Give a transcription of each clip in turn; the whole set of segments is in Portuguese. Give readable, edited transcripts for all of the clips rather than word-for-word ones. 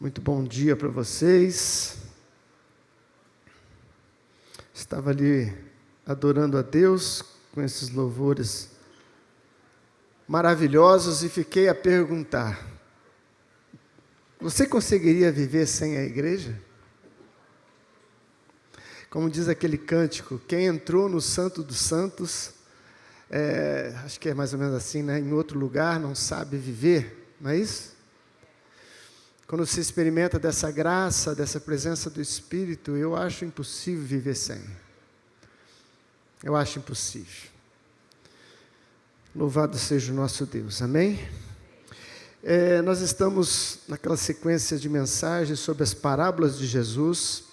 Muito bom dia para vocês. Estava ali adorando a Deus com esses louvores maravilhosos e fiquei a perguntar: você conseguiria viver sem a igreja? Como diz aquele cântico, quem entrou no Santo dos Santos, acho que é mais ou menos assim, né? Em outro lugar não sabe viver, não é isso? Quando se experimenta dessa graça, dessa presença do Espírito, eu acho impossível viver sem. Eu acho impossível. Louvado seja o nosso Deus, amém? Nós estamos naquela sequência de mensagens sobre as parábolas de Jesus.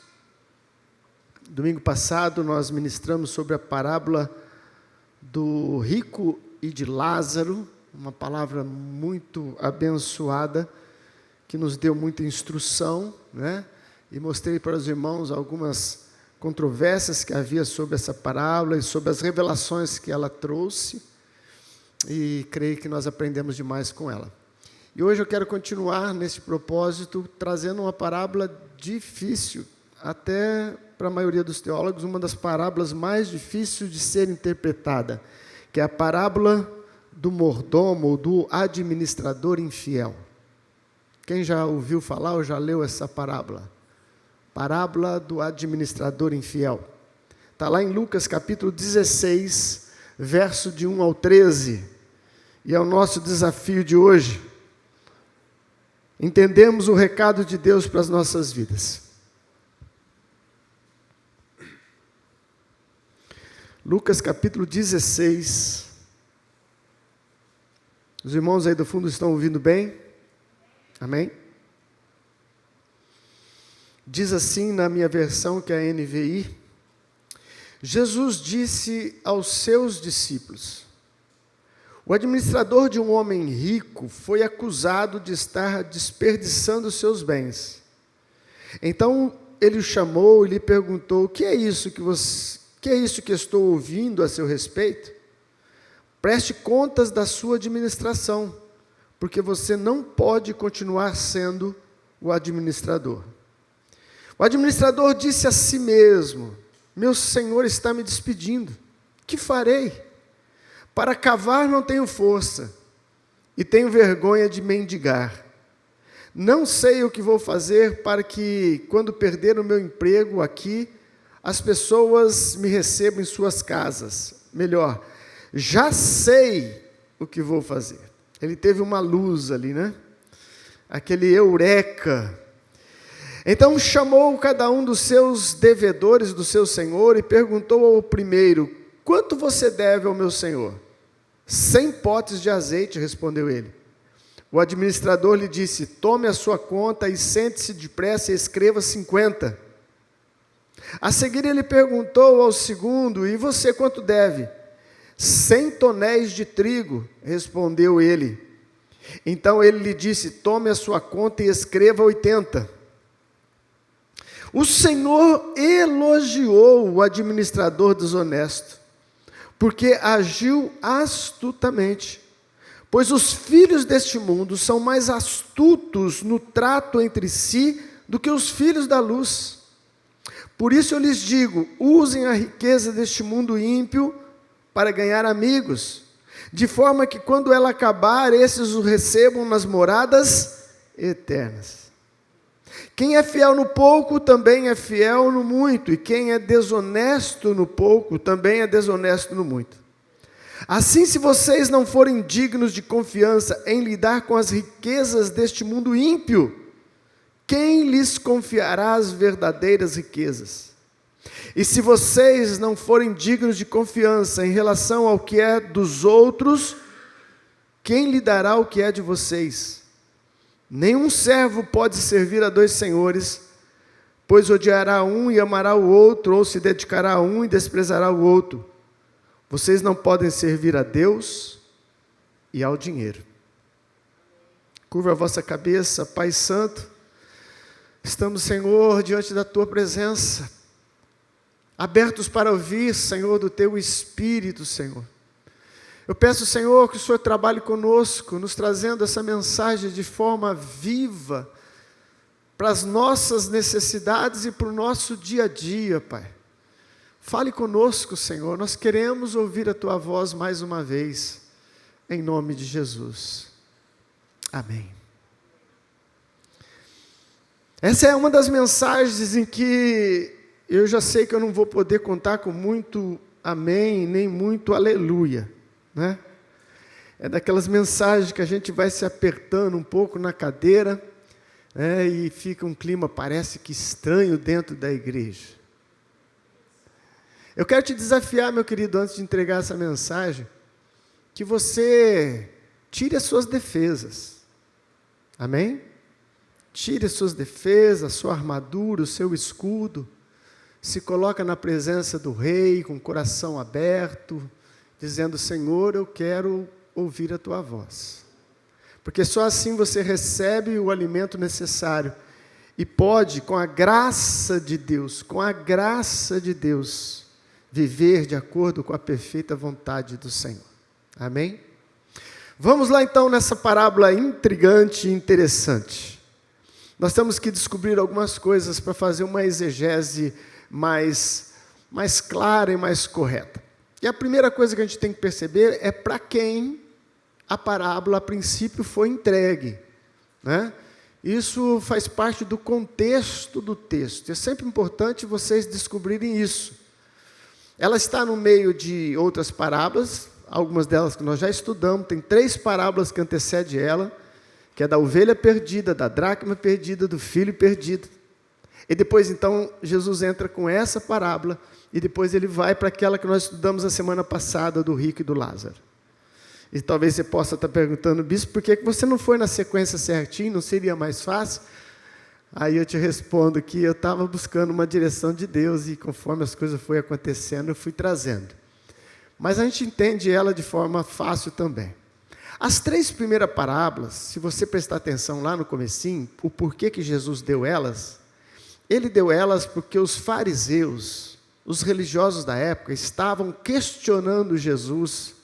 Domingo passado nós ministramos sobre a parábola do rico e de Lázaro, uma palavra muito abençoada, que nos deu muita instrução, né? E mostrei para os irmãos algumas controvérsias que havia sobre essa parábola e sobre as revelações que ela trouxe, e creio que nós aprendemos demais com ela. E hoje eu quero continuar nesse propósito, trazendo uma parábola difícil, até para a maioria dos teólogos, uma das parábolas mais difíceis de ser interpretada, que é a parábola do mordomo, ou do administrador infiel. Quem já ouviu falar ou já leu essa parábola? Parábola do administrador infiel. Está lá em Lucas capítulo 16, verso de 1 ao 13. E é o nosso desafio de hoje. Entendemos o recado de Deus para as nossas vidas. Lucas capítulo 16. Os irmãos aí do fundo estão ouvindo bem? Amém? Diz assim na minha versão, que é a NVI: Jesus disse aos seus discípulos: o administrador de um homem rico foi acusado de estar desperdiçando seus bens. Então ele o chamou e lhe perguntou: o que é isso que estou ouvindo a seu respeito? Preste contas da sua administração, porque você não pode continuar sendo o administrador. O administrador disse a si mesmo: meu senhor está me despedindo, que farei? Para cavar não tenho força, e tenho vergonha de mendigar. Não sei o que vou fazer para que, quando perder o meu emprego aqui, as pessoas me recebam em suas casas. Melhor, já sei o que vou fazer. Ele teve uma luz ali, né? Aquele eureka. Então chamou cada um dos seus devedores do seu senhor e perguntou ao primeiro: quanto você deve ao meu senhor? 100 potes de azeite, respondeu ele. O administrador lhe disse: tome a sua conta e sente-se depressa e escreva 50. A seguir ele perguntou ao segundo: e você quanto deve? 100 tonéis de trigo, respondeu ele. Então ele lhe disse: tome a sua conta e escreva 80. O Senhor elogiou o administrador desonesto, porque agiu astutamente, pois os filhos deste mundo são mais astutos no trato entre si do que os filhos da luz. Por isso eu lhes digo: usem a riqueza deste mundo ímpio para ganhar amigos, de forma que quando ela acabar, esses o recebam nas moradas eternas. Quem é fiel no pouco, também é fiel no muito, e quem é desonesto no pouco, também é desonesto no muito. Assim, se vocês não forem dignos de confiança em lidar com as riquezas deste mundo ímpio, quem lhes confiará as verdadeiras riquezas? E se vocês não forem dignos de confiança em relação ao que é dos outros, quem lhe dará o que é de vocês? Nenhum servo pode servir a dois senhores, pois odiará um e amará o outro, ou se dedicará a um e desprezará o outro. Vocês não podem servir a Deus e ao dinheiro. Curva a vossa cabeça, Pai Santo. Estamos, Senhor, diante da Tua presença, abertos para ouvir, Senhor, do Teu Espírito, Senhor. Eu peço, Senhor, que o Senhor trabalhe conosco, nos trazendo essa mensagem de forma viva, para as nossas necessidades e para o nosso dia a dia, Pai. Fale conosco, Senhor, nós queremos ouvir a Tua voz mais uma vez, em nome de Jesus. Amém. Essa é uma das mensagens em que eu já sei que eu não vou poder contar com muito amém, nem muito aleluia, né? É daquelas mensagens que a gente vai se apertando um pouco na cadeira, né, e fica um clima, parece que estranho dentro da igreja. Eu quero te desafiar, meu querido, antes de entregar essa mensagem, que você tire as suas defesas. Amém? Tire as suas defesas, a sua armadura, o seu escudo, se coloca na presença do Rei, com o coração aberto, dizendo, Senhor, eu quero ouvir a Tua voz. Porque só assim você recebe o alimento necessário e pode, com a graça de Deus, viver de acordo com a perfeita vontade do Senhor. Amém? Vamos lá então nessa parábola intrigante e interessante. Nós temos que descobrir algumas coisas para fazer uma exegese mais clara e mais correta. E a primeira coisa que a gente tem que perceber é para quem a parábola a princípio foi entregue, né? Isso faz parte do contexto do texto. É sempre importante vocês descobrirem isso. Ela está no meio de outras parábolas, algumas delas que nós já estudamos, tem 3 parábolas que antecedem ela, que é da ovelha perdida, da dracma perdida, do filho perdido. E depois, então, Jesus entra com essa parábola, e depois ele vai para aquela que nós estudamos a semana passada, do rico e do Lázaro. E talvez você possa estar perguntando, bispo, por que você não foi na sequência certinho, não seria mais fácil? Aí eu te respondo que eu estava buscando uma direção de Deus, e conforme as coisas foram acontecendo, eu fui trazendo. Mas a gente entende ela de forma fácil também. As 3 primeiras parábolas, se você prestar atenção lá no comecinho, o porquê que Jesus deu elas, ele deu elas porque os fariseus, os religiosos da época, estavam questionando Jesus,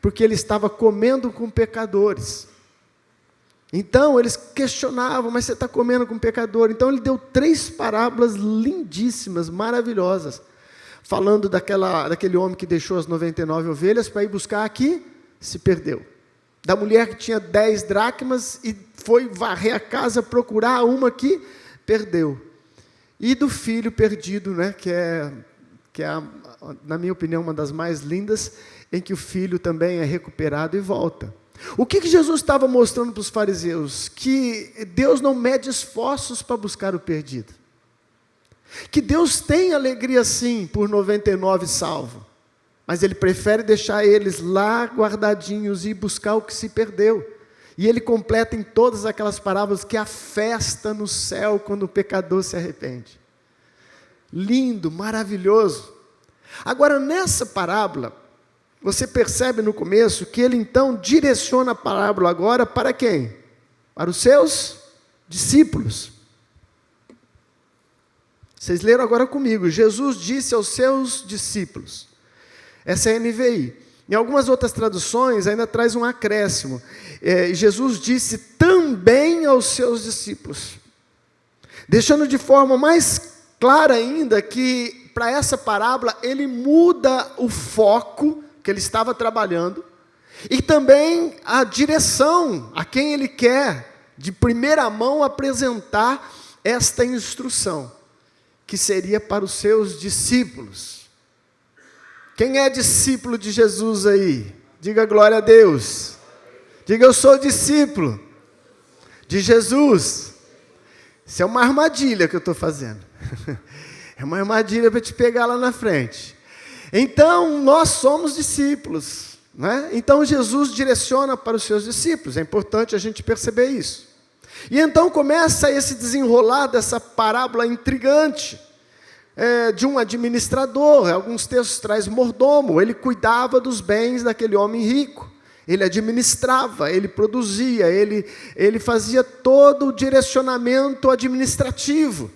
porque ele estava comendo com pecadores. Então, eles questionavam, mas você está comendo com pecador? Então, ele deu 3 parábolas lindíssimas, maravilhosas, falando daquele homem que deixou as 99 ovelhas para ir buscar a que se perdeu. Da mulher que tinha 10 dracmas e foi varrer a casa, procurar uma que perdeu. E do filho perdido, né, que é, na minha opinião, uma das mais lindas, em que o filho também é recuperado e volta. O que Jesus estava mostrando para os fariseus? Que Deus não mede esforços para buscar o perdido. Que Deus tem alegria sim por 99 salvos, mas Ele prefere deixar eles lá guardadinhos e buscar o que se perdeu. E Ele completa em todas aquelas parábolas que há festa no céu quando o pecador se arrepende. Lindo, maravilhoso. Agora, nessa parábola, você percebe no começo que Ele então direciona a parábola agora para quem? Para os seus discípulos. Vocês leram agora comigo. Jesus disse aos seus discípulos. Essa é a NVI. Em algumas outras traduções ainda traz um acréscimo. Jesus disse também aos seus discípulos. Deixando de forma mais clara ainda que para essa parábola ele muda o foco que ele estava trabalhando e também a direção a quem ele quer de primeira mão apresentar esta instrução, que seria para os seus discípulos. Quem é discípulo de Jesus aí? Diga glória a Deus. Diga, eu sou discípulo de Jesus. Isso é uma armadilha que eu estou fazendo. É uma armadilha para te pegar lá na frente. Então, nós somos discípulos, né? Então, Jesus direciona para os seus discípulos. É importante a gente perceber isso. E então começa esse desenrolar dessa parábola intrigante. De um administrador, alguns textos traz mordomo, ele cuidava dos bens daquele homem rico, ele administrava, ele produzia, ele fazia todo o direcionamento administrativo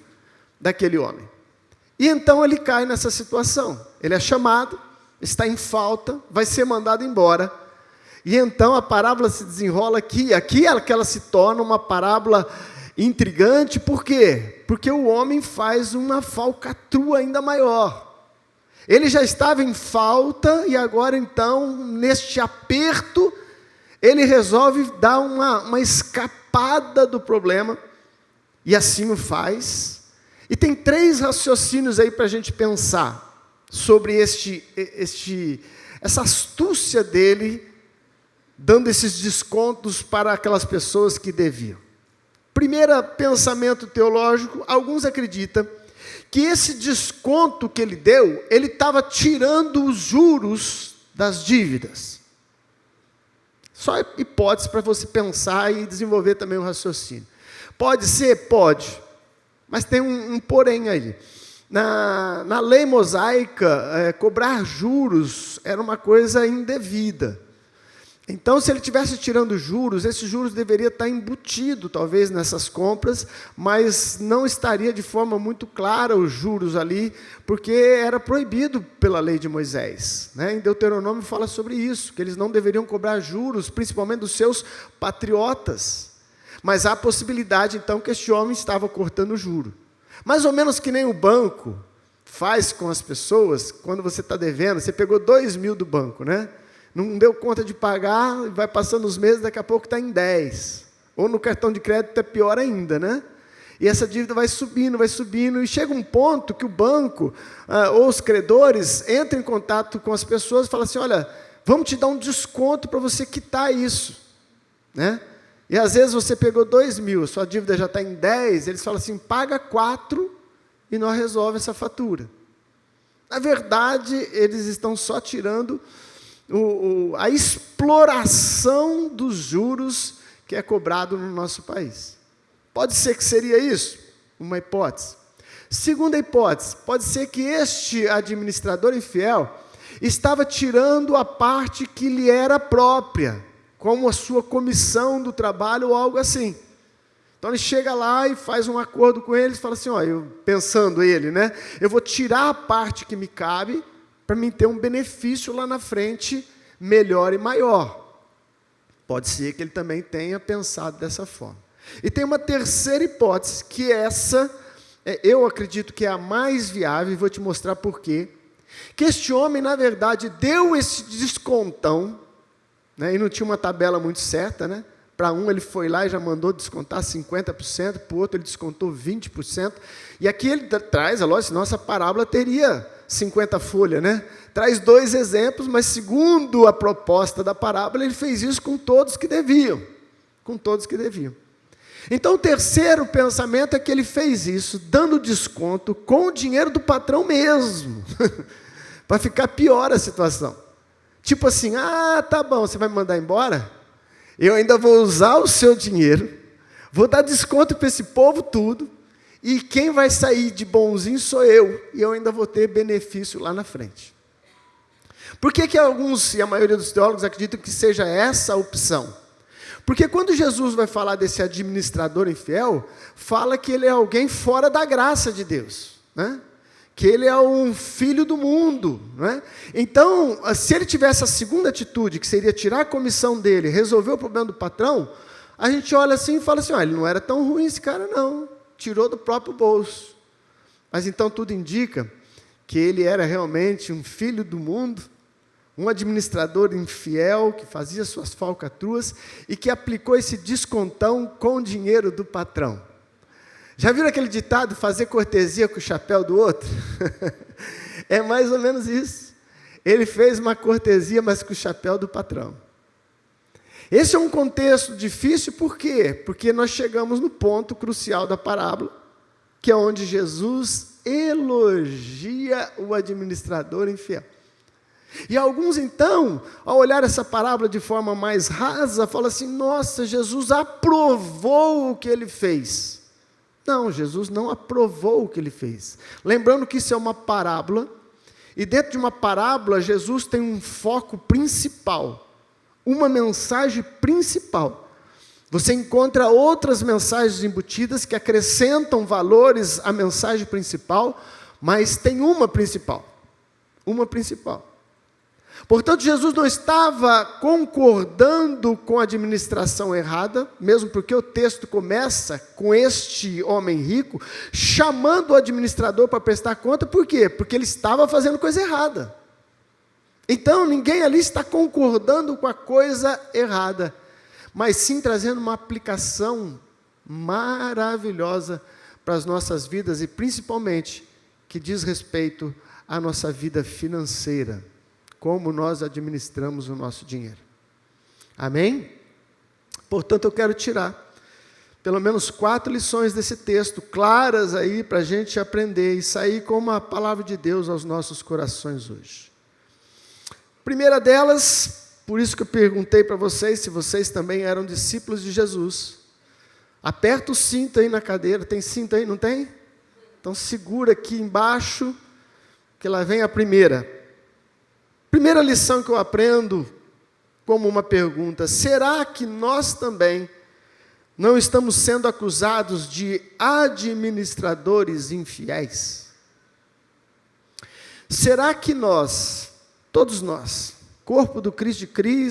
daquele homem. E então ele cai nessa situação, ele é chamado, está em falta, vai ser mandado embora, e então a parábola se desenrola aqui é que ela se torna uma parábola intrigante, por quê? Porque o homem faz uma falcatrua ainda maior. Ele já estava em falta e agora então, neste aperto, ele resolve dar uma escapada do problema, e assim o faz. E tem 3 raciocínios aí para a gente pensar sobre essa astúcia dele, dando esses descontos para aquelas pessoas que deviam. Primeiro pensamento teológico, alguns acreditam que esse desconto que ele deu, ele estava tirando os juros das dívidas. Só hipótese para você pensar e desenvolver também um raciocínio. Pode ser? Pode. Mas tem um porém aí. Na lei mosaica, cobrar juros era uma coisa indevida. Então, se ele estivesse tirando juros, esses juros deveria estar embutido, talvez, nessas compras, mas não estaria de forma muito clara os juros ali, porque era proibido pela lei de Moisés. Em Deuteronômio fala sobre isso, que eles não deveriam cobrar juros, principalmente dos seus patriotas. Mas há a possibilidade, então, que este homem estava cortando juro. Mais ou menos que nem o banco faz com as pessoas, quando você está devendo, você pegou 2.000 do banco, não deu conta de pagar, vai passando os meses, daqui a pouco está em 10. Ou no cartão de crédito é pior ainda, E essa dívida vai subindo, e chega um ponto que o banco, ou os credores, entram em contato com as pessoas e falam assim, olha, vamos te dar um desconto para você quitar isso. E às vezes você pegou 2.000, sua dívida já está em 10, eles falam assim, paga 4 e nós resolvemos essa fatura. Na verdade, eles estão só tirando a exploração dos juros que é cobrado no nosso país. Pode ser que seria isso, uma hipótese. Segunda hipótese, pode ser que este administrador infiel estava tirando a parte que lhe era própria, como a sua comissão do trabalho ou algo assim. Então ele chega lá e faz um acordo com eles, fala assim, pensando ele, eu vou tirar a parte que me cabe, para mim ter um benefício lá na frente melhor e maior. Pode ser que ele também tenha pensado dessa forma. E tem uma terceira hipótese, que essa, eu acredito que é a mais viável, e vou te mostrar por quê. Que este homem, na verdade, deu esse descontão, e não tinha uma tabela muito certa, Para um ele foi lá e já mandou descontar 50%, para o outro ele descontou 20%. E aqui ele traz, lógico, senão essa parábola teria 50 folhas, Traz 2 exemplos, mas segundo a proposta da parábola, ele fez isso com todos que deviam. Com todos que deviam. Então, o terceiro pensamento é que ele fez isso, dando desconto com o dinheiro do patrão mesmo, para ficar pior a situação. Tipo assim, tá bom, você vai me mandar embora? Eu ainda vou usar o seu dinheiro, vou dar desconto para esse povo tudo, e quem vai sair de bonzinho sou eu, e eu ainda vou ter benefício lá na frente. Por que alguns, e a maioria dos teólogos, acreditam que seja essa a opção? Porque quando Jesus vai falar desse administrador infiel, fala que ele é alguém fora da graça de Deus, que ele é um filho do mundo. Então, se ele tivesse a segunda atitude, que seria tirar a comissão dele, resolver o problema do patrão, a gente olha assim e fala assim, ele não era tão ruim esse cara não, tirou do próprio bolso. Mas então tudo indica que ele era realmente um filho do mundo, um administrador infiel, que fazia suas falcatruas e que aplicou esse descontão com o dinheiro do patrão. Já viram aquele ditado, fazer cortesia com o chapéu do outro? É mais ou menos isso. Ele fez uma cortesia, mas com o chapéu do patrão. Esse é um contexto difícil, por quê? Porque nós chegamos no ponto crucial da parábola, que é onde Jesus elogia o administrador infiel. E alguns, então, ao olhar essa parábola de forma mais rasa, falam assim, nossa, Jesus aprovou o que ele fez. Não, Jesus não aprovou o que ele fez. Lembrando que isso é uma parábola, e dentro de uma parábola, Jesus tem um foco principal, uma mensagem principal. Você encontra outras mensagens embutidas que acrescentam valores à mensagem principal, mas tem uma principal. Uma principal. Portanto, Jesus não estava concordando com a administração errada, mesmo porque o texto começa com este homem rico chamando o administrador para prestar conta. Por quê? Porque ele estava fazendo coisa errada. Então, ninguém ali está concordando com a coisa errada, mas sim trazendo uma aplicação maravilhosa para as nossas vidas e principalmente que diz respeito à nossa vida financeira, como nós administramos o nosso dinheiro. Amém? Portanto, eu quero tirar pelo menos 4 lições desse texto, claras aí para a gente aprender e sair com uma palavra de Deus aos nossos corações hoje. Primeira delas, por isso que eu perguntei para vocês se vocês também eram discípulos de Jesus. Aperta o cinto aí na cadeira, tem cinto aí, não tem? Então segura aqui embaixo, que lá vem a primeira. Primeira lição que eu aprendo como uma pergunta: será que nós também não estamos sendo acusados de administradores infiéis? Será que nós, todos nós, corpo do Cristo,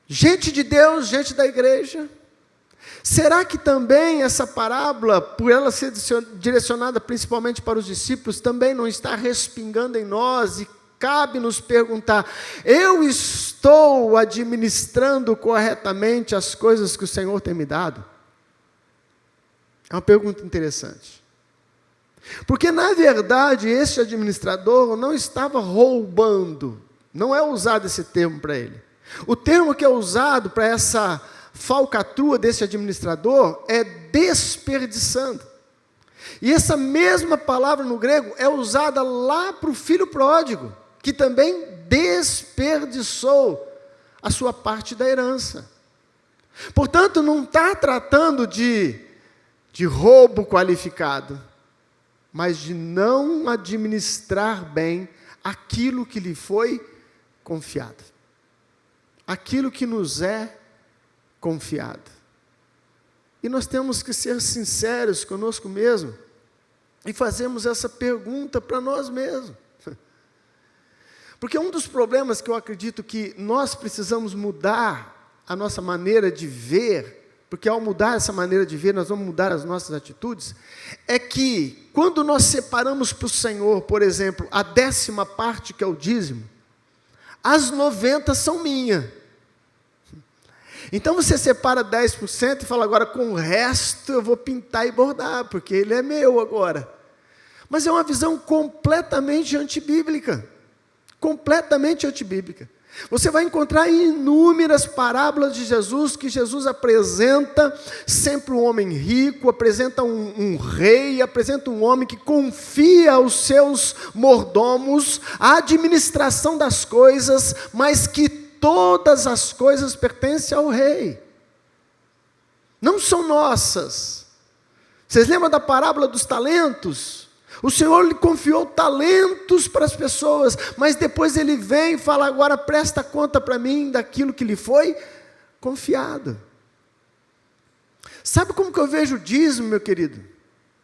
gente de Deus, gente da igreja, será que também essa parábola, por ela ser direcionada principalmente para os discípulos, também não está respingando em nós? E cabe nos perguntar: eu estou administrando corretamente as coisas que o Senhor tem me dado? É uma pergunta interessante. Porque, na verdade, esse administrador não estava roubando. Não é usado esse termo para ele. O termo que é usado para essa falcatrua desse administrador é desperdiçando. E essa mesma palavra no grego é usada lá para o filho pródigo, que também desperdiçou a sua parte da herança. Portanto, não está tratando de roubo qualificado, mas de não administrar bem aquilo que lhe foi confiado. Aquilo que nos é confiado. E nós temos que ser sinceros conosco mesmo e fazermos essa pergunta para nós mesmos. Porque um dos problemas que eu acredito que nós precisamos mudar a nossa maneira de ver, porque ao mudar essa maneira de ver, nós vamos mudar as nossas atitudes, é que quando nós separamos para o Senhor, por exemplo, a 10ª parte, que é o dízimo, as 90 são minhas. Então você separa 10% e fala: agora com o resto eu vou pintar e bordar, porque ele é meu agora. Mas é uma visão completamente antibíblica. Completamente antibíblica. Você vai encontrar inúmeras parábolas de Jesus, que Jesus apresenta sempre um homem rico, apresenta um rei, apresenta um homem que confia aos seus mordomos a administração das coisas, mas que todas as coisas pertencem ao rei. Não são nossas. Vocês lembram da parábola dos talentos? O Senhor lhe confiou talentos para as pessoas, mas depois ele vem e fala: agora presta conta para mim daquilo que lhe foi confiado. Sabe como que eu vejo o dízimo, meu querido?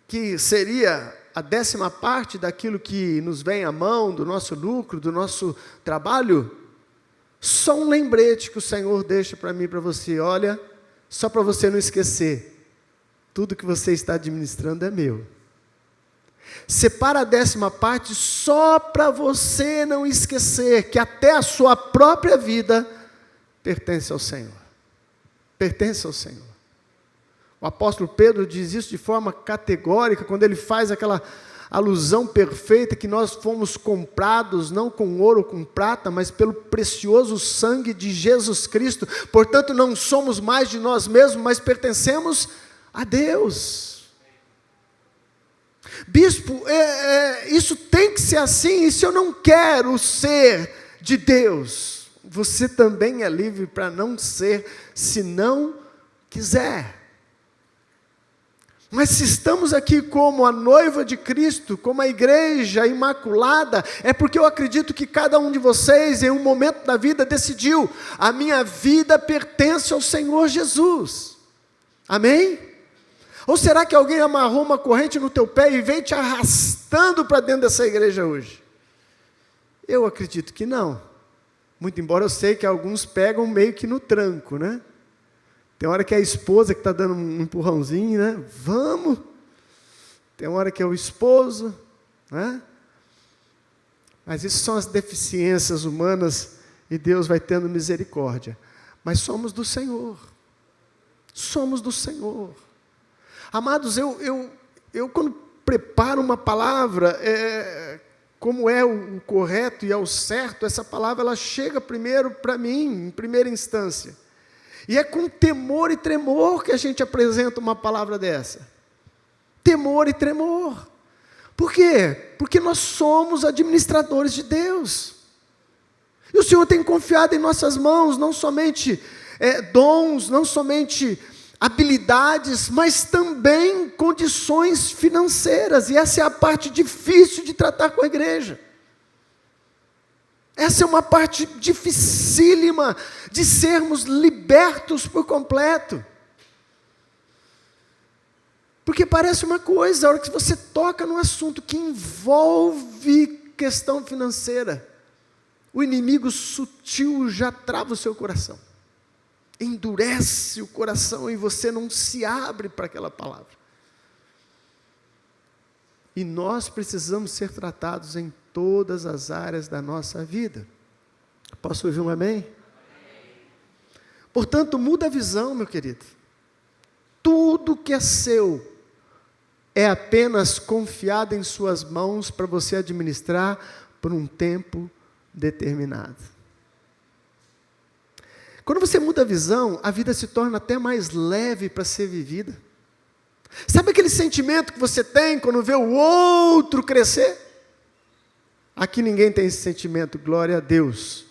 Que seria a 10ª parte daquilo que nos vem à mão, do nosso lucro, do nosso trabalho. Só um lembrete que o Senhor deixa para mim e para você: olha, só para você não esquecer, tudo que você está administrando é meu. Separa a 10ª parte só para você não esquecer que até a sua própria vida pertence ao Senhor. Pertence ao Senhor. O apóstolo Pedro diz isso de forma categórica, quando ele faz aquela alusão perfeita que nós fomos comprados, não com ouro ou com prata, mas pelo precioso sangue de Jesus Cristo. Portanto, não somos mais de nós mesmos, mas pertencemos a Deus. Bispo, isso tem que ser assim, e se eu não quero ser de Deus? Você também é livre para não ser, se não quiser. Mas se estamos aqui como a noiva de Cristo, como a igreja imaculada, é porque eu acredito que cada um de vocês, em um momento da vida, decidiu: a minha vida pertence ao Senhor Jesus. Amém? Ou será que alguém amarrou uma corrente no teu pé e veio te arrastando para dentro dessa igreja hoje? Eu acredito que não. Muito embora eu sei que alguns pegam meio que no tranco, né? Tem hora que é a esposa que está dando um empurrãozinho, né? Vamos! Tem hora que é o esposo, né? Mas isso são as deficiências humanas e Deus vai tendo misericórdia. Mas somos do Senhor. Somos do Senhor. Amados, eu quando preparo uma palavra, como é o correto e é o certo, essa palavra ela chega primeiro para mim, em primeira instância. E é com temor e tremor que a gente apresenta uma palavra dessa. Temor e tremor. Por quê? Porque nós somos administradores de Deus. E o Senhor tem confiado em nossas mãos, não somente dons, não somente habilidades, mas também condições financeiras. E essa é a parte difícil de tratar com a igreja. Essa é uma parte dificílima de sermos libertos por completo. Porque parece uma coisa, a hora que você toca num assunto que envolve questão financeira, o inimigo sutil já trava o seu coração, endurece o coração e você não se abre para aquela palavra. E nós precisamos ser tratados em todas as áreas da nossa vida. Posso ouvir um amém? Portanto, muda a visão, meu querido. Tudo que é seu é apenas confiado em suas mãos para você administrar por um tempo determinado. Quando você muda a visão, a vida se torna até mais leve para ser vivida. Sabe aquele sentimento que você tem quando vê o outro crescer? Aqui ninguém tem esse sentimento, glória a Deus.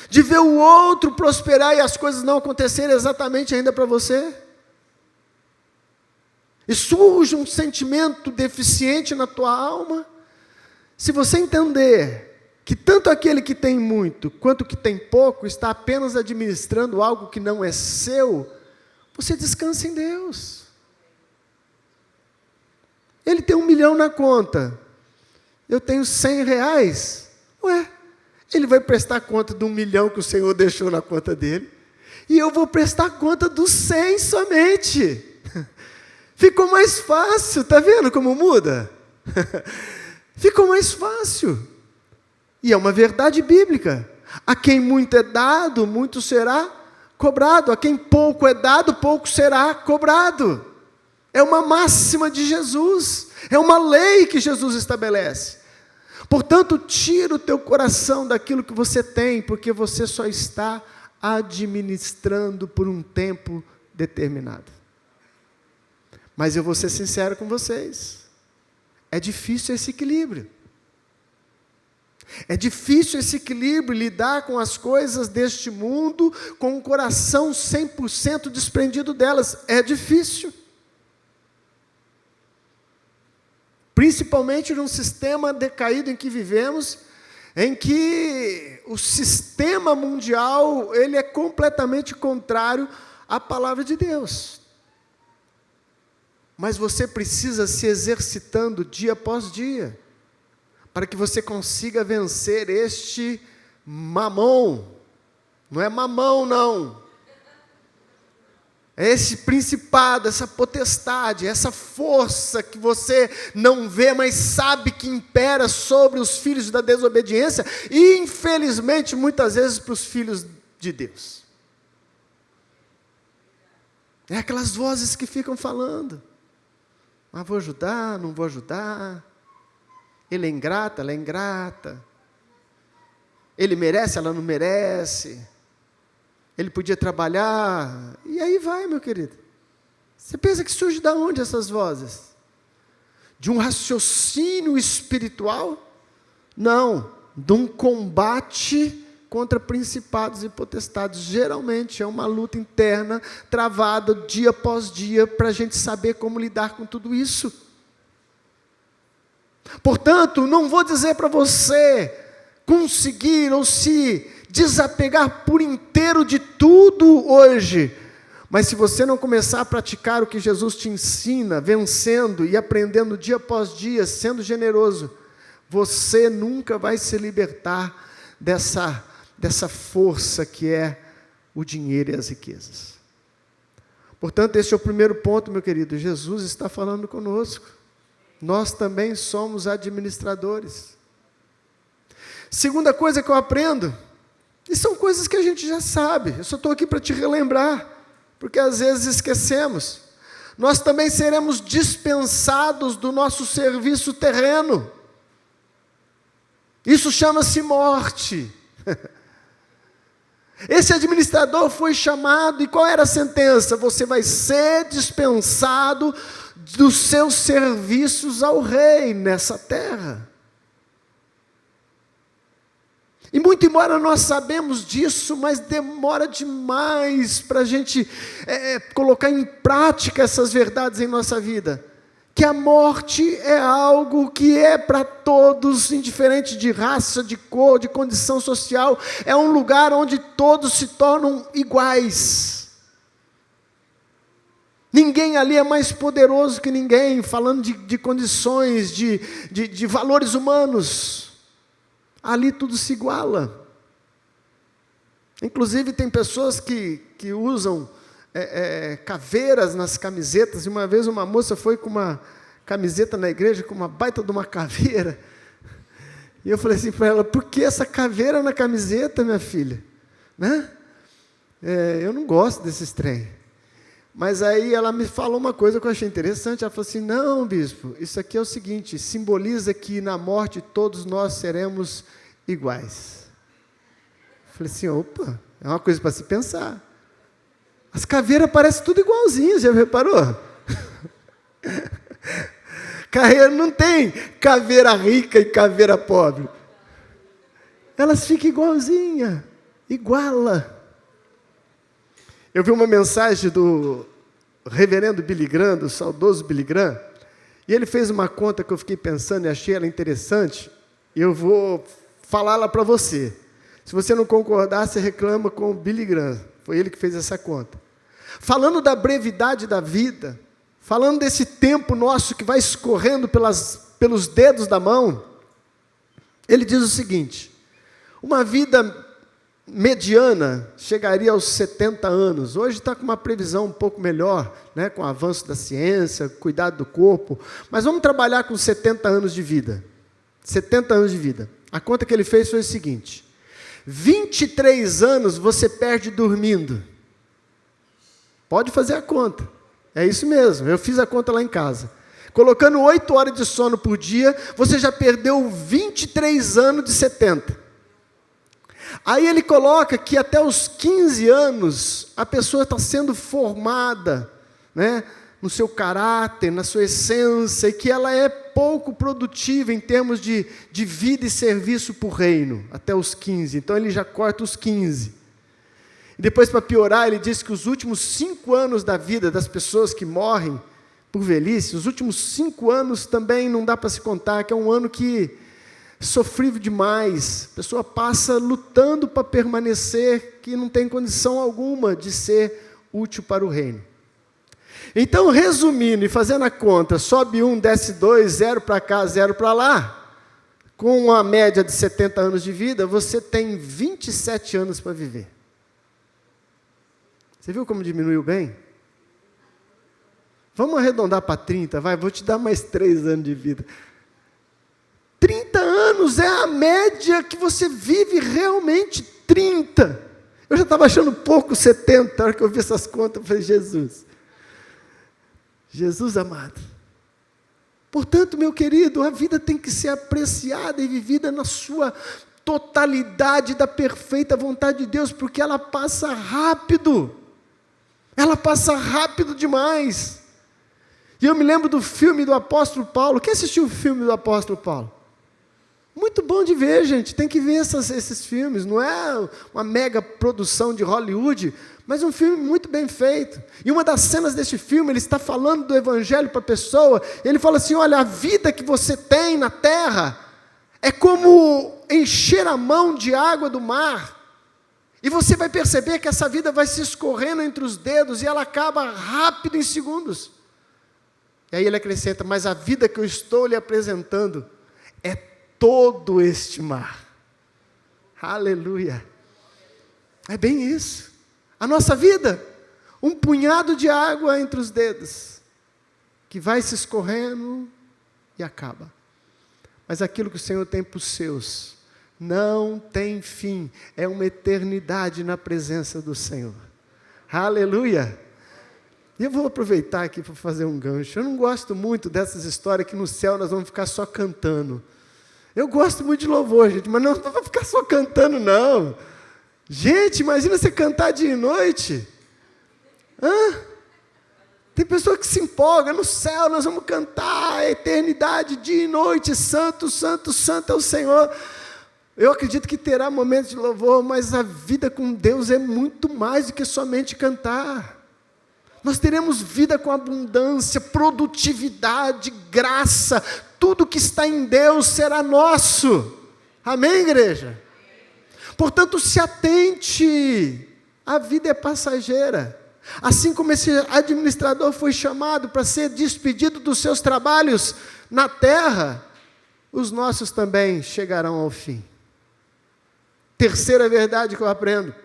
De ver o outro prosperar e as coisas não acontecerem exatamente ainda para você. E surge um sentimento deficiente na tua alma. Se você entender que tanto aquele que tem muito, quanto que tem pouco, está apenas administrando algo que não é seu, você descansa em Deus. Ele tem 1 milhão na conta, eu tenho 100 reais, ué, ele vai prestar conta do 1 milhão que o Senhor deixou na conta dele, e eu vou prestar conta dos 100 somente. Ficou mais fácil, está vendo como muda? Ficou mais fácil. E é uma verdade bíblica. A quem muito é dado, muito será cobrado. A quem pouco é dado, pouco será cobrado. É uma máxima de Jesus. É uma lei que Jesus estabelece. Portanto, tira o teu coração daquilo que você tem, porque você só está administrando por um tempo determinado. Mas eu vou ser sincero com vocês, é difícil esse equilíbrio. É difícil esse equilíbrio, lidar com as coisas deste mundo, com o coração 100% desprendido delas, é difícil. Principalmente num sistema decaído em que vivemos, em que o sistema mundial, ele é completamente contrário à palavra de Deus. Mas você precisa se exercitando dia após dia, para que você consiga vencer este mamão. Não é mamão, não. É esse principado, essa potestade, essa força que você não vê, mas sabe que impera sobre os filhos da desobediência e, infelizmente, muitas vezes para os filhos de Deus. É aquelas vozes que ficam falando. Ah, vou ajudar, não vou ajudar. Ele é ingrata, ela é ingrata. Ele merece, ela não merece. Ele podia trabalhar. E aí vai, meu querido. Você pensa que surge de onde essas vozes? De um raciocínio espiritual? Não, de um combate contra principados e potestades. Geralmente é uma luta interna, travada dia após dia, para a gente saber como lidar com tudo isso. Portanto, não vou dizer para você conseguir ou se desapegar por inteiro de tudo hoje, Mas se você não começar a praticar o que Jesus te ensina, vencendo e aprendendo dia após dia, sendo generoso, você nunca vai se libertar dessa força que é o dinheiro e as riquezas. Portanto, esse é o primeiro ponto, meu querido. Jesus está falando conosco. Nós também somos administradores. Segunda coisa que eu aprendo, e são coisas que a gente já sabe, eu só estou aqui para te relembrar, porque às vezes esquecemos. Nós também seremos dispensados do nosso serviço terreno. Isso chama-se morte. Esse administrador foi chamado, e qual era a sentença? Você vai ser dispensado dos seus serviços ao rei nessa terra. E muito embora nós sabemos disso, mas demora demais para a gente colocar em prática essas verdades em nossa vida. Que a morte é algo que é para todos, indiferente de raça, de cor, de condição social. É um lugar onde todos se tornam iguais. Ninguém ali é mais poderoso que ninguém, falando de condições, de valores humanos. Ali tudo se iguala. Inclusive tem pessoas que usam caveiras nas camisetas. E uma vez uma moça foi com uma camiseta na igreja, com uma baita de uma caveira. E eu falei assim para ela: por que essa caveira na camiseta, minha filha? Né? Eu não gosto desses trem. Mas aí ela me falou uma coisa que eu achei interessante. Ela falou assim: não, bispo, isso aqui é o seguinte, simboliza que na morte todos nós seremos iguais. Eu falei assim: opa, é uma coisa para se pensar. As caveiras parecem tudo igualzinhas, já reparou? Carreira não tem caveira rica e caveira pobre. Elas ficam igualzinhas, iguala. Eu vi uma mensagem do reverendo Billy Graham, do saudoso Billy Graham, e ele fez uma conta que eu fiquei pensando e achei ela interessante, e eu vou falá-la para você. Se você não concordar, você reclama com o Billy Graham, foi ele que fez essa conta. Falando da brevidade da vida, falando desse tempo nosso que vai escorrendo pelos dedos da mão, ele diz o seguinte: uma vida mediana chegaria aos 70 anos. Hoje está com uma previsão um pouco melhor, né, com o avanço da ciência, cuidado do corpo, mas vamos trabalhar com 70 anos de vida. 70 anos de vida. A conta que ele fez foi o seguinte: 23 anos você perde dormindo. Pode fazer a conta. É isso mesmo, eu fiz a conta lá em casa. Colocando 8 horas de sono por dia, você já perdeu 23 anos de 70. Aí ele coloca que até os 15 anos, a pessoa está sendo formada, né, no seu caráter, na sua essência, e que ela é pouco produtiva em termos de vida e serviço para o reino, até os 15. Então ele já corta os 15. E depois, para piorar, ele diz que os últimos 5 anos da vida das pessoas que morrem por velhice, os últimos 5 anos também não dá para se contar, que é um ano que sofrível demais, a pessoa passa lutando para permanecer, que não tem condição alguma de ser útil para o reino. Então, resumindo e fazendo a conta, sobe 1, desce 2, 0 para cá, 0 para lá, com uma média de 70 anos de vida, você tem 27 anos para viver. Você viu como diminuiu bem? Vamos arredondar para 30, vai, vou te dar mais 3 anos de vida. 30 anos é a média que você vive realmente, 30. Eu já estava achando pouco 70, a hora que eu vi essas contas, eu falei: Jesus amado. Portanto, meu querido, a vida tem que ser apreciada e vivida na sua totalidade da perfeita vontade de Deus, porque ela passa rápido. Ela passa rápido demais. E eu me lembro do filme do apóstolo Paulo. Quem assistiu o filme do apóstolo Paulo? Muito bom de ver, gente, tem que ver esses filmes, não é uma mega produção de Hollywood, mas um filme muito bem feito. E uma das cenas deste filme, ele está falando do evangelho para a pessoa, ele fala assim: olha, a vida que você tem na terra é como encher a mão de água do mar, E você vai perceber que essa vida vai se escorrendo entre os dedos e ela acaba rápido em segundos. E aí ele acrescenta, mas a vida que eu estou lhe apresentando é todo este mar. Aleluia. É bem isso. A nossa vida, um punhado de água entre os dedos, que vai se escorrendo e acaba. Mas aquilo que o Senhor tem para os seus, não tem fim, é uma eternidade na presença do Senhor. Aleluia! E eu vou aproveitar aqui para fazer um gancho. Eu não gosto muito dessas histórias que no céu nós vamos ficar só cantando. Eu gosto muito de louvor, gente, mas não vou ficar só cantando, não. Gente, imagina você cantar dia e noite. Tem pessoa que se empolga, no céu nós vamos cantar a eternidade, dia e noite, santo, santo, santo é o Senhor. Eu acredito que terá momentos de louvor, mas a vida com Deus é muito mais do que somente cantar. Nós teremos vida com abundância, produtividade, graça, tudo que está em Deus será nosso. Amém, igreja? Portanto, se atente, a vida é passageira. Assim como esse administrador foi chamado para ser despedido dos seus trabalhos na terra, os nossos também chegarão ao fim. Terceira verdade que eu aprendo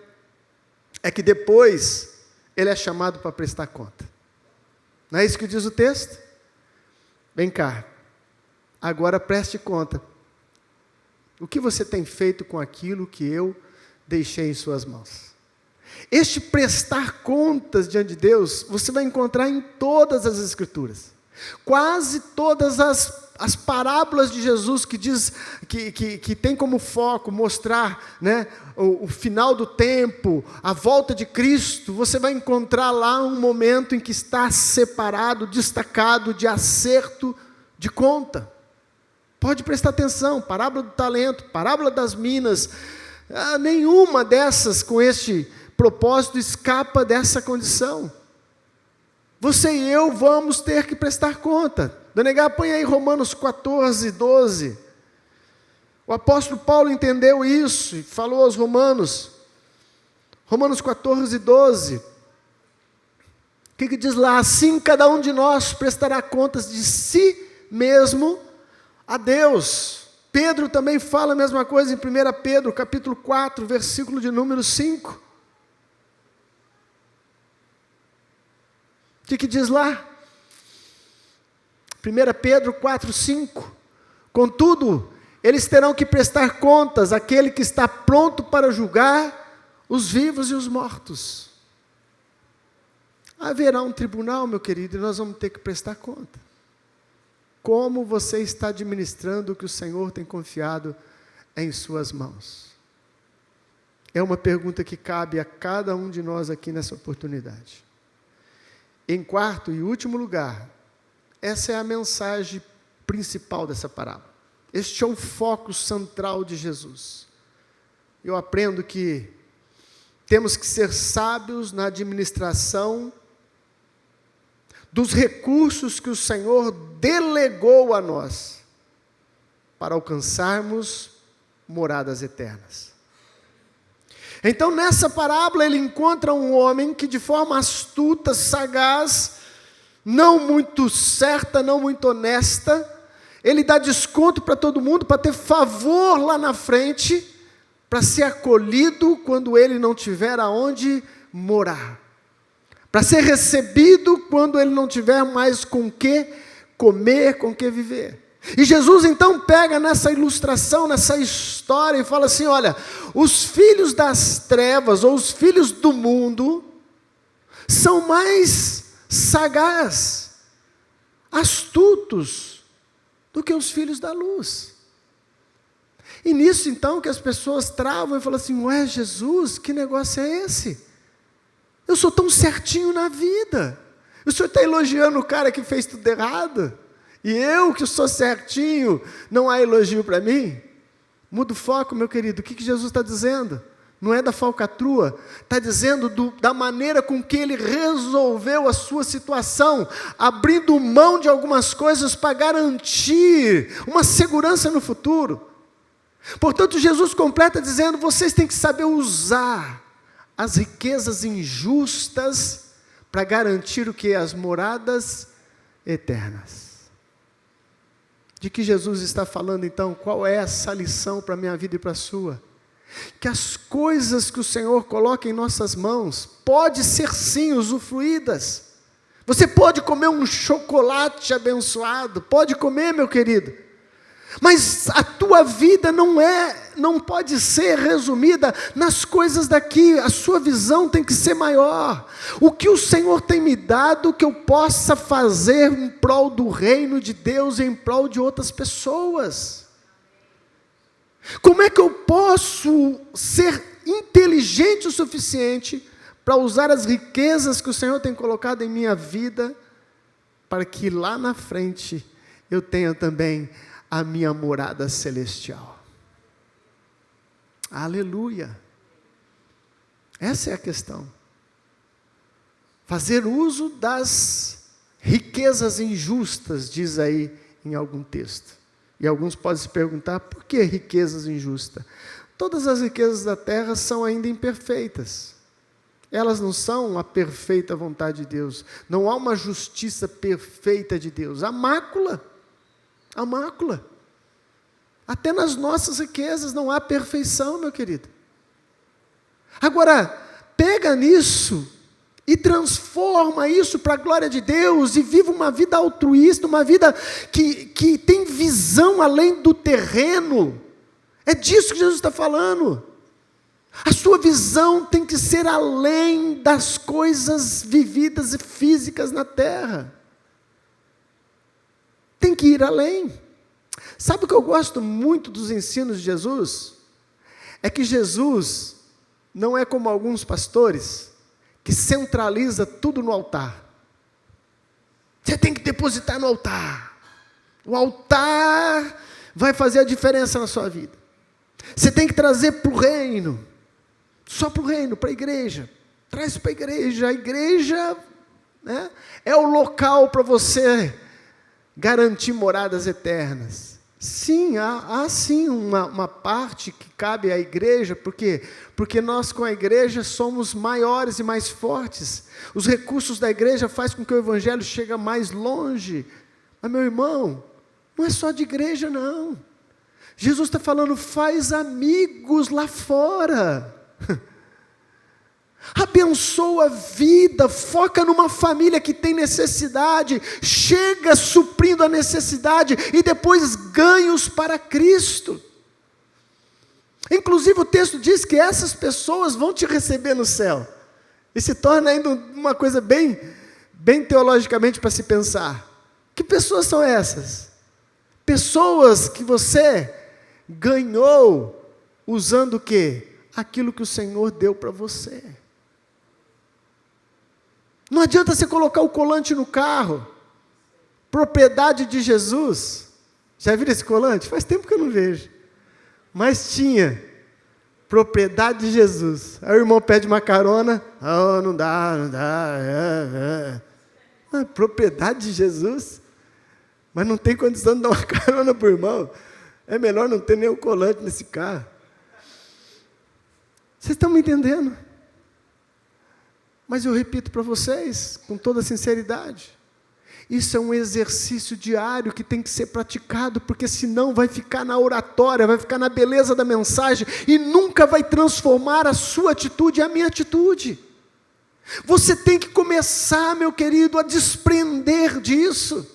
é que depois ele é chamado para prestar conta. Não é isso que diz o texto? Vem cá, agora preste conta. O que você tem feito com aquilo que eu deixei em suas mãos? Este prestar contas diante de Deus, você vai encontrar em todas as Escrituras. Quase todas as parábolas de Jesus que diz que tem como foco mostrar, né, o final do tempo, a volta de Cristo, você vai encontrar lá um momento em que está separado, destacado de acerto de conta. Pode prestar atenção, parábola do talento, parábola das minas, nenhuma dessas com este propósito escapa dessa condição. Você e eu vamos ter que prestar conta. Dona Negar, põe aí Romanos 14, 12. O apóstolo Paulo entendeu isso e falou aos Romanos. Romanos 14, 12. O que diz lá? Assim cada um de nós prestará contas de si mesmo a Deus. Pedro também fala a mesma coisa em 1 Pedro, capítulo 4, versículo de número 5. O que diz lá? 1 Pedro 4, 5. Contudo, eles terão que prestar contas àquele que está pronto para julgar os vivos e os mortos. Haverá um tribunal, meu querido, e nós vamos ter que prestar conta. Como você está administrando o que o Senhor tem confiado em suas mãos? É uma pergunta que cabe a cada um de nós aqui nessa oportunidade. Em quarto e último lugar, essa é a mensagem principal dessa parábola. Este é o foco central de Jesus. Eu aprendo que temos que ser sábios na administração dos recursos que o Senhor delegou a nós para alcançarmos moradas eternas. Então, nessa parábola, ele encontra um homem que, de forma astuta, sagaz, não muito certa, não muito honesta, ele dá desconto para todo mundo, para ter favor lá na frente, para ser acolhido quando ele não tiver aonde morar, para ser recebido quando ele não tiver mais com que comer, com que viver. E Jesus então pega nessa ilustração, nessa história e fala assim, olha, os filhos das trevas ou os filhos do mundo são mais sagazes, astutos do que os filhos da luz. E nisso então que as pessoas travam e falam assim, ué, Jesus, que negócio é esse? Eu sou tão certinho na vida, o senhor está elogiando o cara que fez tudo errado? E eu que sou certinho, não há elogio para mim? Muda o foco, meu querido. O que Jesus está dizendo? Não é da falcatrua. Está dizendo da maneira com que ele resolveu a sua situação, abrindo mão de algumas coisas para garantir uma segurança no futuro. Portanto, Jesus completa dizendo, vocês têm que saber usar as riquezas injustas para garantir o que? As moradas eternas. De que Jesus está falando então? Qual é essa lição para a minha vida e para a sua? Que as coisas que o Senhor coloca em nossas mãos, pode ser sim usufruídas. Você pode comer um chocolate abençoado, pode comer, meu querido. Mas a tua vida não pode ser resumida nas coisas daqui. A sua visão tem que ser maior. O que o Senhor tem me dado, que eu possa fazer em prol do reino de Deus e em prol de outras pessoas. Como é que eu posso ser inteligente o suficiente para usar as riquezas que o Senhor tem colocado em minha vida, para que lá na frente eu tenha também a minha morada celestial? Aleluia! Essa é a questão. Fazer uso das riquezas injustas, diz aí em algum texto. E alguns podem se perguntar, por que riquezas injustas? Todas as riquezas da terra são ainda imperfeitas. Elas não são a perfeita vontade de Deus. Não há uma justiça perfeita de Deus. Há mácula. A mácula. Até nas nossas riquezas não há perfeição, meu querido. Agora, pega nisso e transforma isso para a glória de Deus e viva uma vida altruísta, uma vida que tem visão além do terreno. É disso que Jesus está falando. A sua visão tem que ser além das coisas vividas e físicas na terra. Tem que ir além. Sabe o que eu gosto muito dos ensinos de Jesus? É que Jesus não é como alguns pastores que centraliza tudo no altar. Você tem que depositar no altar. O altar vai fazer a diferença na sua vida. Você tem que trazer para o reino. Só para o reino, para a igreja. Traz para a igreja. A igreja, né, é o local para você garantir moradas eternas. Sim, há sim uma parte que cabe à igreja, por quê? Porque nós com a igreja somos maiores e mais fortes. Os recursos da igreja fazem com que o evangelho chegue mais longe. Mas, meu irmão, não é só de igreja, não. Jesus está falando, faz amigos lá fora. Abençoa a vida, foca numa família que tem necessidade, chega suprindo a necessidade e depois ganha-os para Cristo. Inclusive o texto diz que essas pessoas vão te receber no céu. E se torna ainda uma coisa bem teologicamente para se pensar. Que pessoas são essas? Pessoas que você ganhou usando o quê? Aquilo que o Senhor deu para você. Não adianta você colocar o colante no carro, propriedade de Jesus. Já viram esse colante? Faz tempo que eu não vejo. Mas tinha, propriedade de Jesus. Aí o irmão pede uma carona, não dá. Propriedade de Jesus? Mas não tem condição de dar uma carona para o irmão. É melhor não ter nem o colante nesse carro. Vocês estão me entendendo? Mas eu repito para vocês, com toda sinceridade, isso é um exercício diário que tem que ser praticado, porque senão vai ficar na oratória, vai ficar na beleza da mensagem, e nunca vai transformar a sua atitude e a minha atitude. Você tem que começar, meu querido, a desprender disso.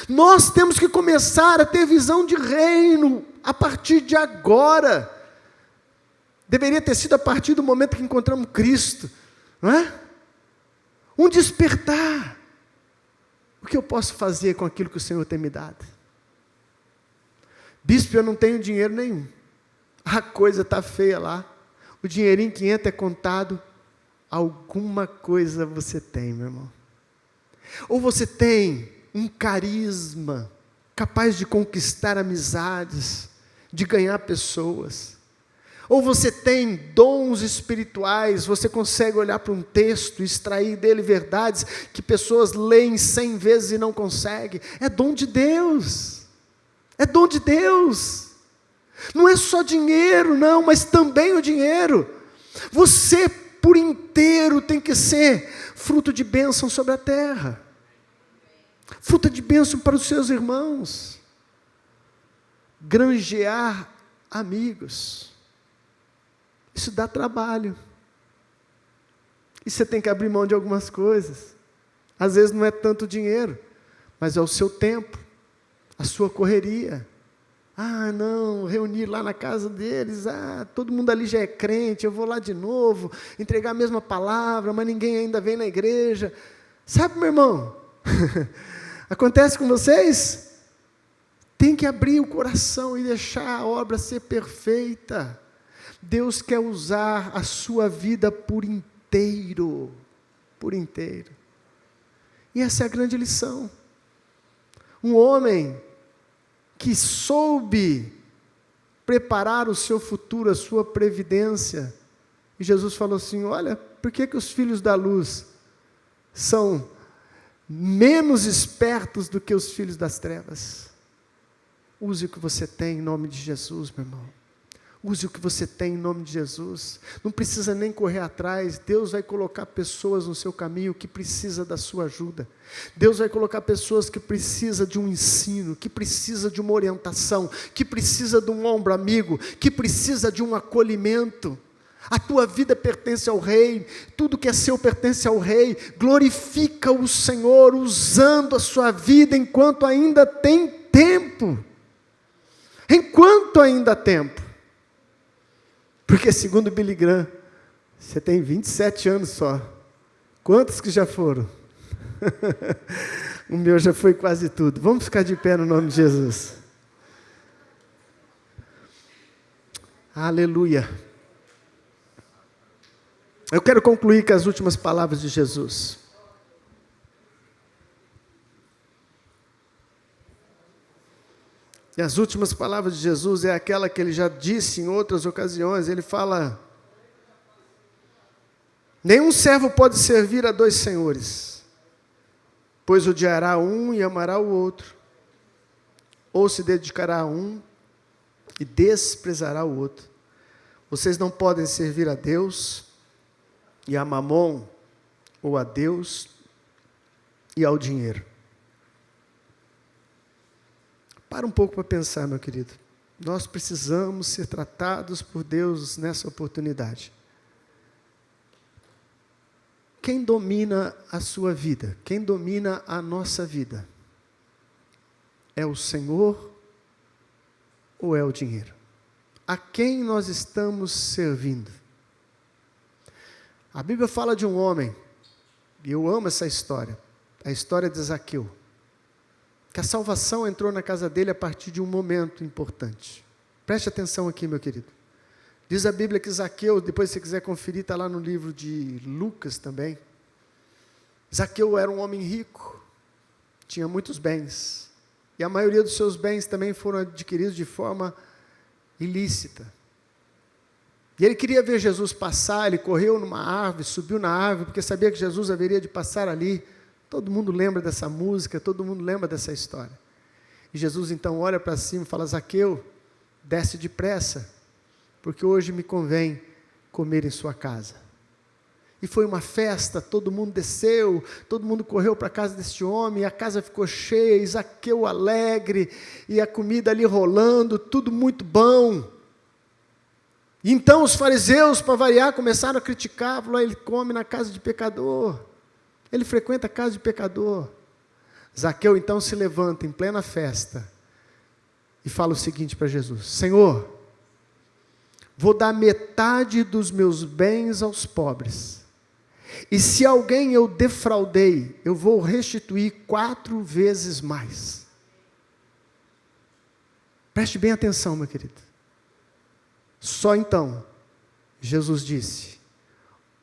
Nós temos que começar a ter visão de reino, a partir de agora. Deveria ter sido a partir do momento que encontramos Cristo, não é? Um despertar. O que eu posso fazer com aquilo que o Senhor tem me dado? Bispo, eu não tenho dinheiro nenhum. A coisa está feia lá. O dinheirinho que entra é contado. Alguma coisa você tem, meu irmão. Ou você tem um carisma capaz de conquistar amizades, de ganhar pessoas. Ou você tem dons espirituais, você consegue olhar para um texto, extrair dele verdades que pessoas leem 100 vezes e não conseguem. É dom de Deus. É dom de Deus. Não é só dinheiro, não, mas também o dinheiro. Você por inteiro tem que ser fruto de bênção sobre a terra. Fruto de bênção para os seus irmãos. Granjear amigos. Isso dá trabalho. E você tem que abrir mão de algumas coisas. Às vezes não é tanto dinheiro, mas é o seu tempo, a sua correria. Ah, não, reunir lá na casa deles, todo mundo ali já é crente, eu vou lá de novo, entregar a mesma palavra, mas ninguém ainda vem na igreja. Sabe, meu irmão, acontece com vocês? Tem que abrir o coração e deixar a obra ser perfeita. Deus quer usar a sua vida por inteiro, por inteiro. E essa é a grande lição. Um homem que soube preparar o seu futuro, a sua previdência. E Jesus falou assim, olha, por que os filhos da luz são menos espertos do que os filhos das trevas? Use o que você tem em nome de Jesus, meu irmão. Use o que você tem em nome de Jesus. Não precisa nem correr atrás. Deus vai colocar pessoas no seu caminho que precisa da sua ajuda. Deus vai colocar pessoas que precisam de um ensino, que precisa de uma orientação, que precisa de um ombro amigo, que precisa de um acolhimento. A tua vida pertence ao Rei, tudo que é seu pertence ao Rei. Glorifica o Senhor usando a sua vida enquanto ainda tem tempo. Enquanto ainda há tempo. Porque segundo Billy Graham, você tem 27 anos só. Quantos que já foram? O meu já foi quase tudo. Vamos ficar de pé no nome de Jesus. Aleluia. Eu quero concluir com as últimas palavras de Jesus. E as últimas palavras de Jesus é aquela que ele já disse em outras ocasiões. Ele fala: nenhum servo pode servir a dois senhores, pois odiará um e amará o outro, ou se dedicará a um e desprezará o outro. Vocês não podem servir a Deus e a Mamon, ou a Deus e ao dinheiro. Para um pouco para pensar, meu querido. Nós precisamos ser tratados por Deus nessa oportunidade. Quem domina a sua vida? Quem domina a nossa vida? É o Senhor ou é o dinheiro? A quem nós estamos servindo? A Bíblia fala de um homem, e eu amo essa história, a história de Zaqueu. Que a salvação entrou na casa dele a partir de um momento importante. Preste atenção aqui, meu querido. Diz a Bíblia que Zaqueu, depois se você quiser conferir, está lá no livro de Lucas também. Zaqueu era um homem rico, tinha muitos bens. E a maioria dos seus bens também foram adquiridos de forma ilícita. E ele queria ver Jesus passar, ele correu numa árvore, subiu na árvore, porque sabia que Jesus haveria de passar ali. Todo mundo lembra dessa música, todo mundo lembra dessa história. E Jesus então olha para cima e fala: Zaqueu, desce depressa, porque hoje me convém comer em sua casa. E foi uma festa, todo mundo desceu, todo mundo correu para a casa desse homem, a casa ficou cheia, e Zaqueu alegre, e a comida ali rolando, tudo muito bom. E então os fariseus, para variar, começaram a criticar, falaram: ele come na casa de pecador. Ele frequenta a casa de pecador. Zaqueu então se levanta em plena festa e fala o seguinte para Jesus: Senhor, vou dar metade dos meus bens aos pobres. E se alguém eu defraudei, eu vou restituir 4 vezes mais. Preste bem atenção, meu querido. Só então, Jesus disse: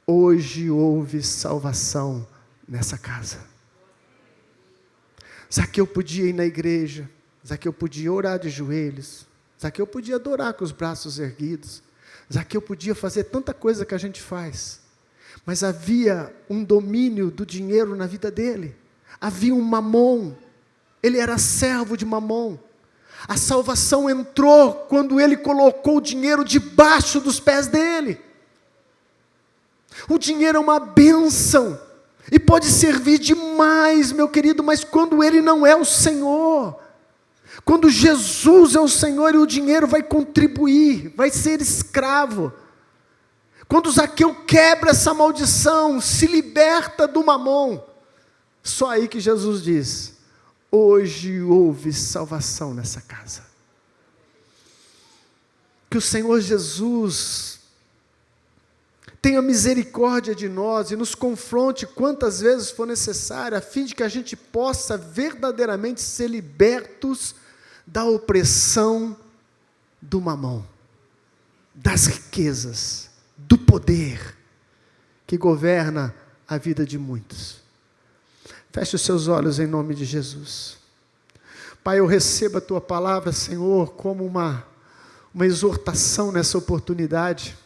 hoje houve salvação nessa casa. Zaqueu podia ir na igreja, Zaqueu podia orar de joelhos, Zaqueu podia adorar com os braços erguidos, Zaqueu podia fazer tanta coisa que a gente faz, mas havia um domínio do dinheiro na vida dele, havia um mamon, ele era servo de mamon. A salvação entrou quando ele colocou o dinheiro debaixo dos pés dele. O dinheiro é uma bênção e pode servir demais, meu querido, mas quando ele não é o Senhor, quando Jesus é o Senhor, e o dinheiro vai contribuir, vai ser escravo. Quando Zaqueu quebra essa maldição, se liberta do mamon, só aí que Jesus diz: hoje houve salvação nessa casa. Que o Senhor Jesus tenha misericórdia de nós e nos confronte quantas vezes for necessário, a fim de que a gente possa verdadeiramente ser libertos da opressão do mamon, das riquezas, do poder que governa a vida de muitos. Feche os seus olhos em nome de Jesus. Pai, eu recebo a Tua palavra, Senhor, como uma exortação nessa oportunidade.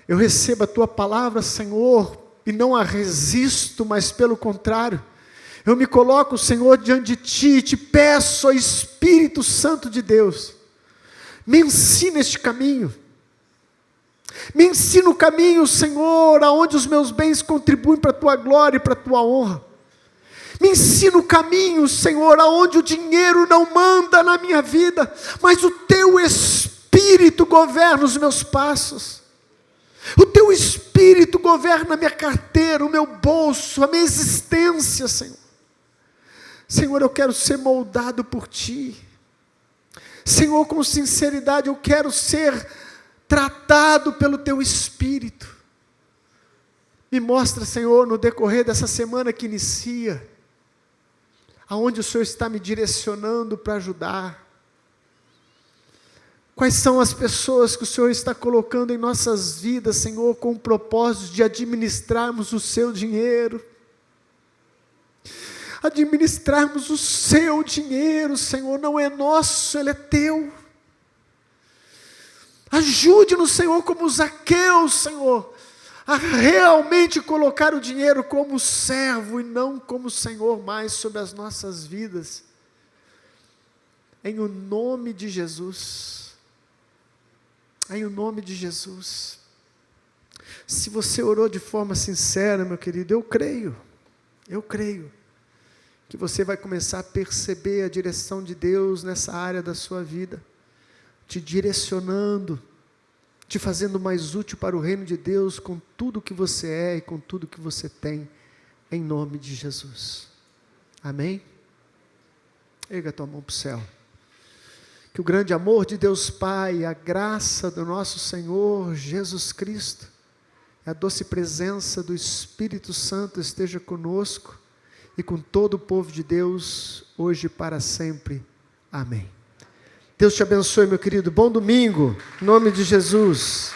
Eu recebo a Tua palavra, Senhor, e não a resisto, mas pelo contrário, eu me coloco, Senhor, diante de Ti e te peço, ó Espírito Santo de Deus, me ensina este caminho. Me ensina o caminho, Senhor, aonde os meus bens contribuem para a Tua glória e para a Tua honra. Me ensina o caminho, Senhor, aonde o dinheiro não manda na minha vida, mas o Teu Espírito governa os meus passos. O Teu Espírito governa a minha carteira, o meu bolso, a minha existência, Senhor. Senhor, eu quero ser moldado por Ti. Senhor, com sinceridade, eu quero ser tratado pelo Teu Espírito. Me mostra, Senhor, no decorrer dessa semana que inicia, aonde o Senhor está me direcionando para ajudar. Quais são as pessoas que o Senhor está colocando em nossas vidas, Senhor, com o propósito de administrarmos o Seu dinheiro. Administrarmos o Seu dinheiro, Senhor, não é nosso, ele é Teu. Ajude-nos, Senhor, como Zaqueu, Senhor, a realmente colocar o dinheiro como servo e não como Senhor mais sobre as nossas vidas. Em o nome de Jesus. Em o nome de Jesus. Se você orou de forma sincera, meu querido, eu creio que você vai começar a perceber a direção de Deus nessa área da sua vida, te direcionando, te fazendo mais útil para o reino de Deus com tudo que você é e com tudo que você tem, em nome de Jesus. Amém? Erga a tua mão para o céu. Que o grande amor de Deus Pai, a graça do nosso Senhor Jesus Cristo, a doce presença do Espírito Santo esteja conosco e com todo o povo de Deus, hoje e para sempre. Amém. Deus te abençoe, meu querido. Bom domingo, em nome de Jesus.